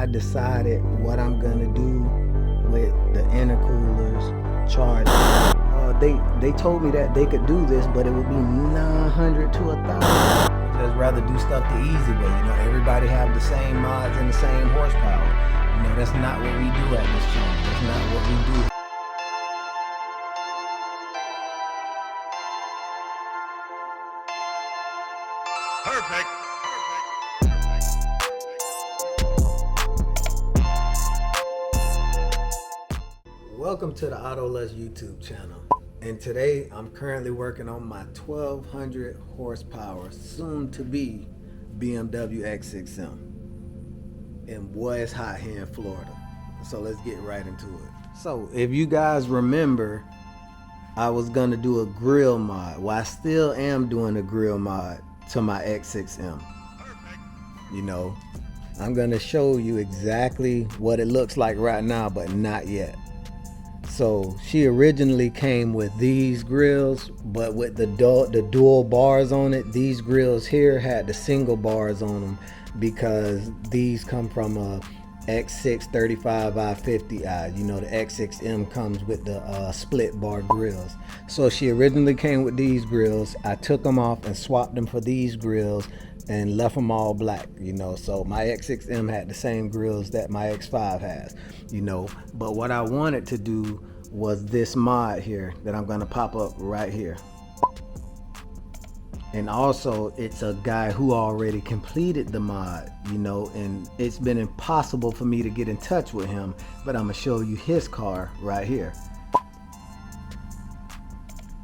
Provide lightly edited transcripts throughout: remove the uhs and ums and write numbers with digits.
I decided what I'm gonna do with the intercoolers charge. They told me that they could do this, but it would be 900 to 1,000. Just rather do stuff the easy way. You know, everybody have the same mods and the same horsepower. You know, that's not what we do at this channel. That's not what we do. Perfect. Welcome to the AutoLust YouTube channel. And today I'm currently working on my 1200 horsepower, soon to be BMW X6M. And boy, it's hot here in Florida. So let's get right into it. So if you guys remember, I was gonna do a grill mod. Well, I still am doing a grill mod to my X6M. You know, I'm gonna show you exactly what it looks like right now, but not yet. So she originally came with these grills, but with the dual bars on it. These grills here had the single bars on them because these come from a X6 35i50i. You know, the X6M comes with the split bar grills. So she originally came with these grills. I took them off and swapped them for these grills and left them all black, you know. So my X6M had the same grills that my X5 has, you know. But what I wanted to do was this mod here that I'm gonna pop up right here. And also it's a guy who already completed the mod, you know, and it's been impossible for me to get in touch with him, but I'm gonna show you his car right here.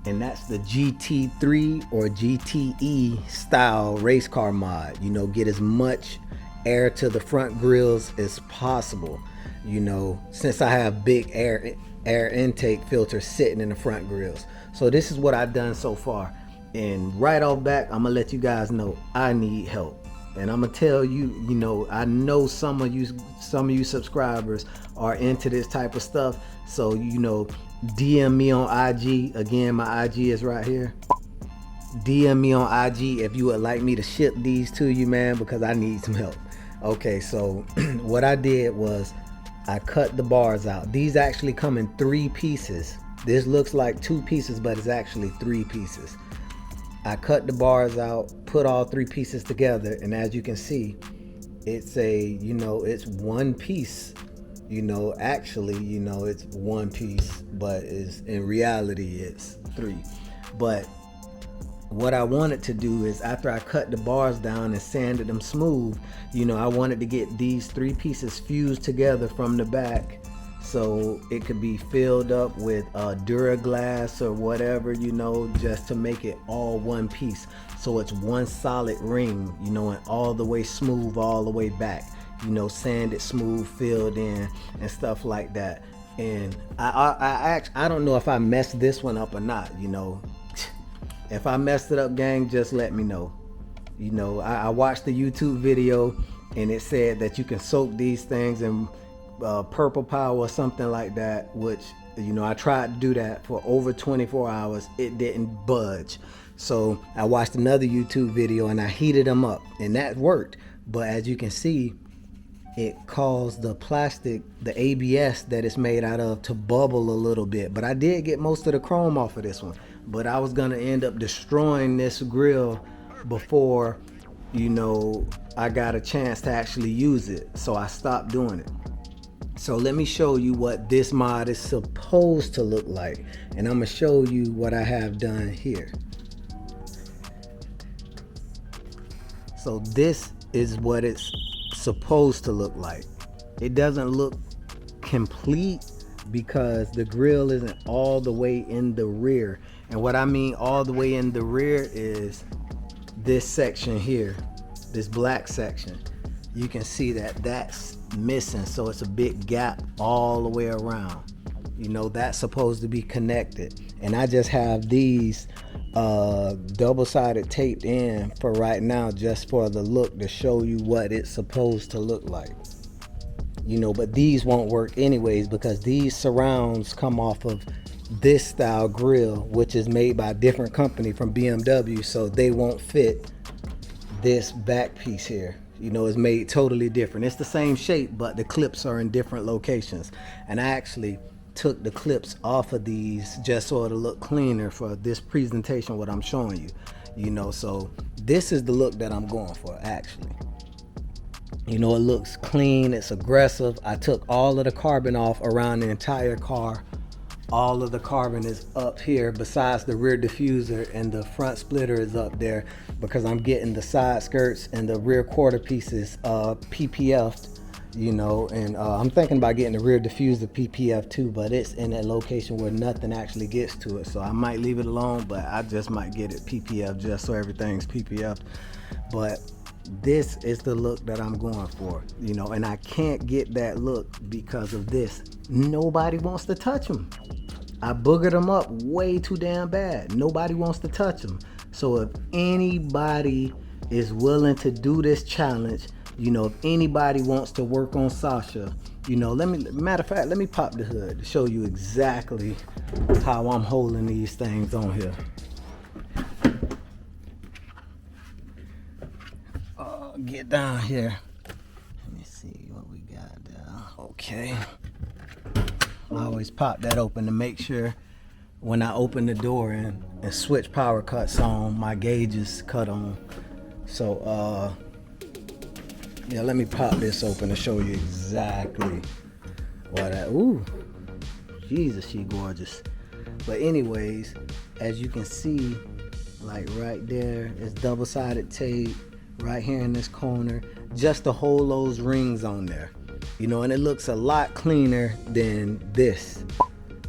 And that's the GT3 or GTE style race car mod. You know, get as much air to the front grills as possible. You know, since I have big air intake filters sitting in the front grills. So this is what I've done so far. And right off back, I'm gonna let you guys know I need help. And I'm gonna tell you, you know, I know some of you subscribers are into this type of stuff. So, you know, DM me on IG. Again, my IG is right here. DM me on IG if you would like me to ship these to you, man, because I need some help. Okay, so what I did was I cut the bars out. These actually come in 3 pieces. This looks like 2 pieces, but it's actually 3 pieces. I cut the bars out, put all 3 pieces together, and as you can see, it's you know, it's 1 piece. You know, actually, you know, it's 1 piece, but in reality it's 3. But what I wanted to do is, after I cut the bars down and sanded them smooth, you know, I wanted to get these 3 pieces fused together from the back so it could be filled up with Duraglass or whatever, you know, just to make it all 1 piece. So it's 1 solid ring, you know, and all the way smooth all the way back. You know, sanded smooth, filled in and stuff like that. And I don't know if I messed this one up or not, you know. If I messed it up, gang, just let me know. You know, I watched the YouTube video and it said that you can soak these things in purple power or something like that, which, you know, I tried to do that for over 24 hours. It didn't budge. So I watched another YouTube video and I heated them up and that worked. But as you can see, it caused the plastic, the ABS that it's made out of, to bubble a little bit. But I did get most of the chrome off of this one. But I was gonna end up destroying this grill before, you know, I got a chance to actually use it. So I stopped doing it. So let me show you what this mod is supposed to look like. And I'm gonna show you what I have done here. So this is what it's supposed to look like. It doesn't look complete because the grill isn't all the way in the rear. And what I mean all the way in the rear is this section here, this black section. You can see that that's missing, so it's a big gap all the way around. You know, that's supposed to be connected. And I just have these double-sided taped in for right now, just for the look, to show you what it's supposed to look like. You know, but these won't work anyways because these surrounds come off of this style grill, which is made by a different company from BMW, so they won't fit this back piece here. You know, it's made totally different. It's the same shape, but the clips are in different locations. And I actually took the clips off of these just so it'll look cleaner for this presentation, what I'm showing you. You know, so this is the look that I'm going for, actually. You know, it looks clean, it's aggressive. I took all of the carbon off around the entire car. All of the carbon is up here besides the rear diffuser, and the front splitter is up there because I'm getting the side skirts and the rear quarter pieces PPF'd, you know, and I'm thinking about getting the rear diffuser PPF too, but it's in a location where nothing actually gets to it. So I might leave it alone, but I just might get it PPF just so everything's PPF. But this is the look that I'm going for, you know, and I can't get that look because of this. Nobody wants to touch them. I boogered them up way too damn bad. Nobody wants to touch them. So if anybody is willing to do this challenge, you know, if anybody wants to work on Sasha, you know, matter of fact, let me pop the hood to show you exactly how I'm holding these things on here. Get down here. Let me see what we got there. Okay. I always pop that open to make sure when I open the door and switch power cuts on, my gauge is cut on. So yeah, let me pop this open to show you exactly what I, ooh, Jesus, she gorgeous. But anyways, as you can see, like right there, it's double-sided tape right here in this corner, just to hold those rings on there, you know, and it looks a lot cleaner than this.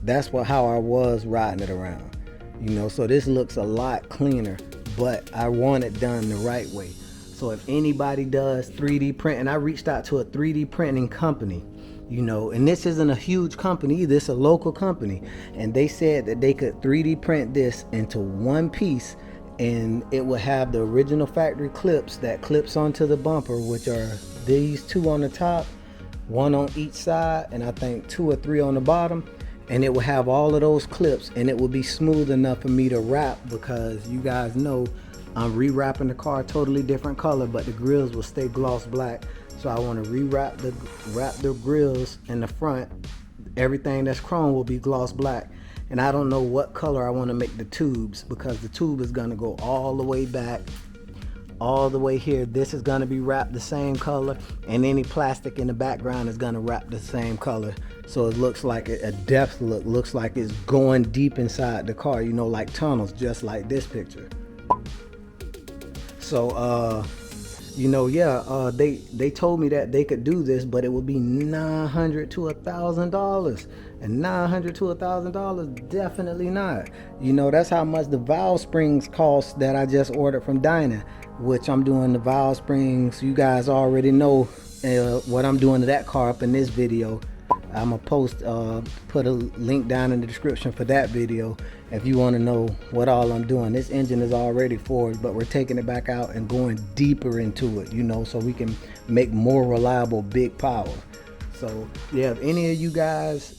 That's how I was riding it around, you know, so this looks a lot cleaner, but I want it done the right way. So if anybody does 3D print, and I reached out to a 3D printing company, you know, and this isn't a huge company, this is a local company, and they said that they could 3D print this into one piece, and it will have the original factory clips that clips onto the bumper, which are these two on the top, one on each side, and I think 2 or 3 on the bottom, and it will have all of those clips, and it will be smooth enough for me to wrap, because you guys know I'm rewrapping the car totally different color, but the grills will stay gloss black. So I want to wrap the grills in the front. Everything that's chrome will be gloss black. And I don't know what color I want to make the tubes, because the tube is going to go all the way back, all the way here. This is going to be wrapped the same color, and any plastic in the background is going to wrap the same color. So it looks like a depth look, looks like it's going deep inside the car, you know, like tunnels, just like this picture. So you know, yeah, they told me that they could do this, but it would be $900 to $1,000. And $900 to $1,000, definitely not. You know, that's how much the valve springs cost that I just ordered from Dyna, which I'm doing the valve springs. You guys already know what I'm doing to that car up in this video. I'm gonna put a link down in the description for that video if you want to know what all I'm doing. This engine is already forged, but we're taking it back out and going deeper into it, you know, so we can make more reliable big power. So yeah, if any of you guys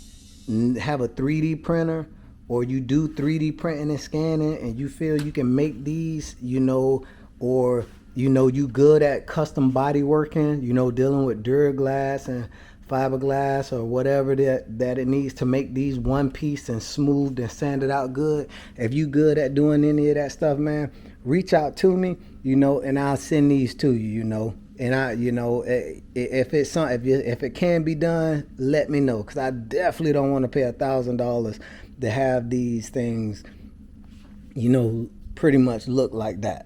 have a 3D printer, or you do 3D printing and scanning, and you feel you can make these, you know, or you know you good at custom body working, you know, dealing with Duraglass and fiberglass or whatever that it needs to make these one piece and smoothed and sanded out good. If you good at doing any of that stuff, man, reach out to me, you know, and I'll send these to you, you know. And I, you know, if it's something, if it can be done, let me know, because I definitely don't want to pay $1,000 to have these things, you know, pretty much look like that.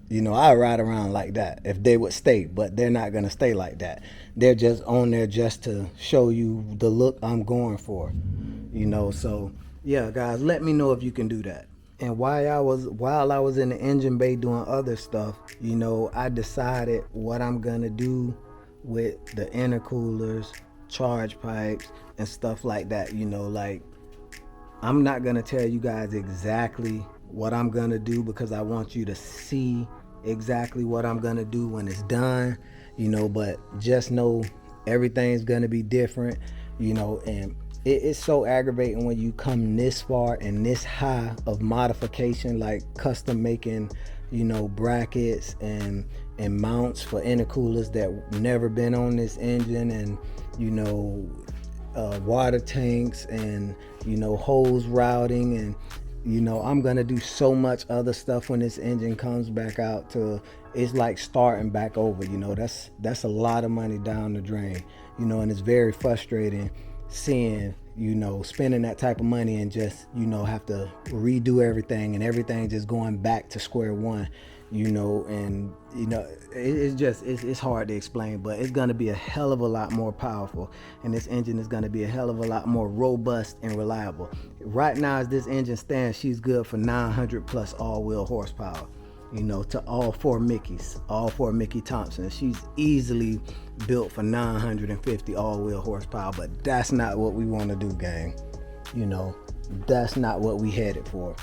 You know, I ride around like that if they would stay, but they're not gonna stay like that. They're just on there just to show you the look I'm going for, you know. So yeah, guys, let me know if you can do that. And while I was in the engine bay doing other stuff, you know, I decided what I'm gonna do with the intercoolers, charge pipes, and stuff like that. You know, like, I'm not gonna tell you guys exactly what I'm gonna do, because I want you to see exactly what I'm gonna do when it's done, you know. But just know everything's gonna be different, you know. And it's so aggravating when you come this far and this high of modification, like custom making, you know, brackets and and mounts for intercoolers that never been on this engine, and water tanks, and hose routing, and I'm gonna do so much other stuff when this engine comes back out. It's like starting back over. That's a lot of money down the drain. And it's very frustrating seeing spending that type of money and just have to redo everything, and everything just going back to square one. And it's hard to explain, but it's going to be a hell of a lot more powerful, and this engine is going to be a hell of a lot more robust and reliable. Right now, as this engine stands, she's good for 900 plus all-wheel horsepower, to all four Mickey Thompsons. She's easily built for 950 all-wheel horsepower, but that's not what we want to do, gang. That's not what we headed for.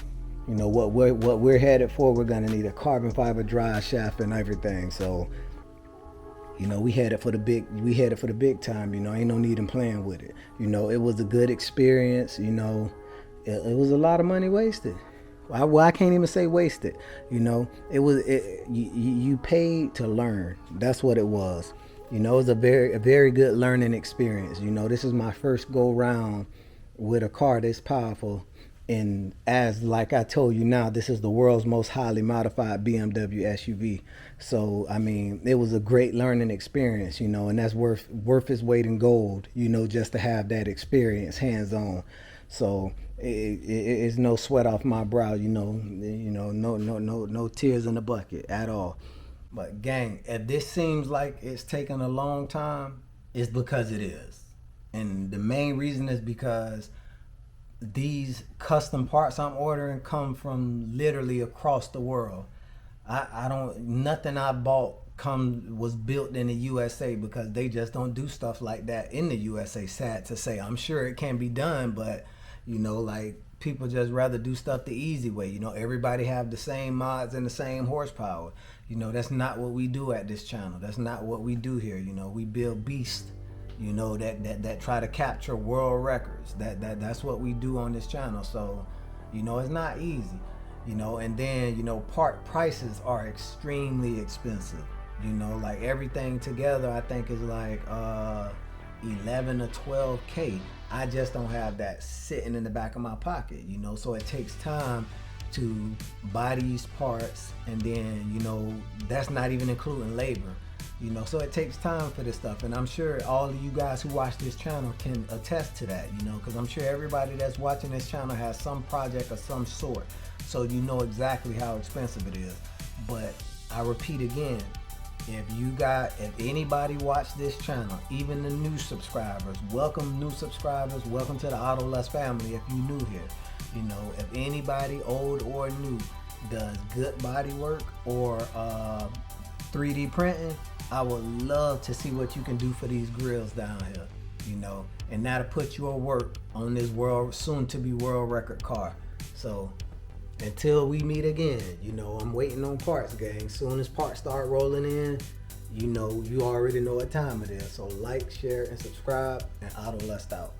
What we're headed for, we're gonna need a carbon fiber drive shaft and everything. So, we headed for the big time. Ain't no need in playing with it. It was a good experience. It was a lot of money wasted. Well, I can't even say wasted. You paid to learn. That's what it was. It was a very good learning experience. This is my first go round with a car this powerful. And like I told you now, this is the world's most highly modified BMW SUV. So, it was a great learning experience, and that's worth its weight in gold, just to have that experience hands-on. So it's no sweat off my brow, no tears in the bucket at all. But gang, if this seems like it's taken a long time, it's because it is. And the main reason is because these custom parts I'm ordering come from literally across the world. Nothing I bought was built in the USA, because they just don't do stuff like that in the USA. Sad to say. I'm sure it can be done, but people just rather do stuff the easy way. Everybody have the same mods and the same horsepower. That's not what we do at this channel. That's not what we do here. We build beasts, that try to capture world records. That's what we do on this channel. So, it's not easy. And then, part prices are extremely expensive. Everything together, I think is like 11 or 12K. I just don't have that sitting in the back of my pocket, so it takes time to buy these parts, and then, that's not even including labor. So it takes time for this stuff, and I'm sure all of you guys who watch this channel can attest to that, because I'm sure everybody that's watching this channel has some project of some sort, so exactly how expensive it is. But I repeat again, if anybody watch this channel, even the new subscribers, welcome new subscribers, welcome to the AutoLust family. If you're new here, if anybody old or new does good body work or 3D printing, I would love to see what you can do for these grills down here, and that'll put your work on this soon to be world record car. So until we meet again, I'm waiting on parts, gang. Soon as parts start rolling in, you already know what time it is. So like, share, and subscribe, and AutoLust out.